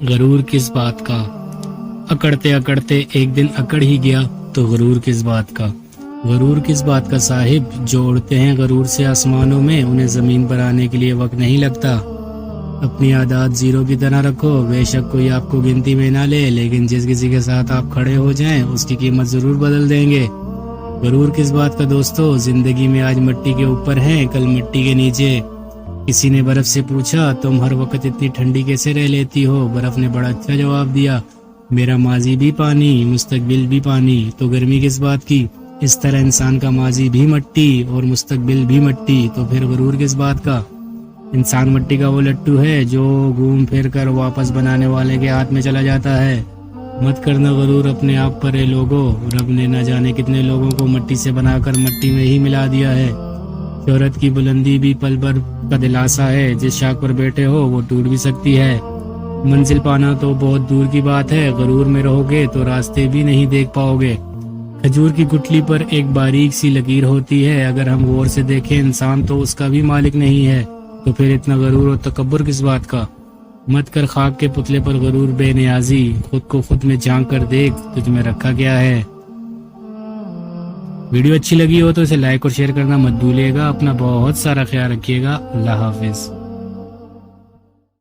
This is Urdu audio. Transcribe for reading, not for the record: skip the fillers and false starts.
غرور کس بات کا؟ اکڑتے اکڑتے ایک دن اکڑ ہی گیا تو غرور کس بات کا؟ غرور کس بات کا صاحب؟ جو اڑتے ہیں غرور سے آسمانوں میں، انہیں زمین پر آنے کے لیے وقت نہیں لگتا۔ اپنی عادات زیرو کی طرح رکھو، بے شک کوئی آپ کو گنتی میں نہ لے، لیکن جس کسی کے ساتھ آپ کھڑے ہو جائیں اس کی قیمت ضرور بدل دیں گے۔ غرور کس بات کا دوستو؟ زندگی میں آج مٹی کے اوپر ہیں، کل مٹی کے نیچے۔ کسی نے برف سے پوچھا تم ہر وقت اتنی ٹھنڈی کیسے رہ لیتی ہو؟ برف نے بڑا اچھا جواب دیا، میرا ماضی بھی پانی، مستقبل بھی پانی، تو گرمی کس بات کی؟ اس طرح انسان کا ماضی بھی مٹی اور مستقبل بھی مٹی، تو پھر غرور کس بات کا؟ انسان مٹی کا وہ لٹو ہے جو گھوم پھر کر واپس بنانے والے کے ہاتھ میں چلا جاتا ہے۔ مت کرنا غرور اپنے آپ پر اے لوگو، رب نے نہ جانے کتنے لوگوں کو مٹی سے بنا کر مٹی میں ہی ملا دیا ہے۔ شہرت کی بلندی بھی پل بھر کا دلاسا ہے، جس شاخ پر بیٹھے ہو وہ ٹوٹ بھی سکتی ہے۔ منزل پانا تو بہت دور کی بات ہے، غرور میں رہو گے تو راستے بھی نہیں دیکھ پاؤ گے۔ کھجور کی گٹھلی پر ایک باریک سی لکیر ہوتی ہے، اگر ہم غور سے دیکھیں انسان تو اس کا بھی مالک نہیں ہے، تو پھر اتنا غرور و تکبر کس بات کا؟ مت کر خاک کے پتلے پر غرور بے نیازی، خود کو خود میں جھانک کر دیکھ تجھ میں رکھا کیا ہے۔ ویڈیو اچھی لگی ہو تو اسے لائک اور شیئر کرنا مت بھولیے گا۔ اپنا بہت سارا خیال رکھیے گا۔ اللہ حافظ۔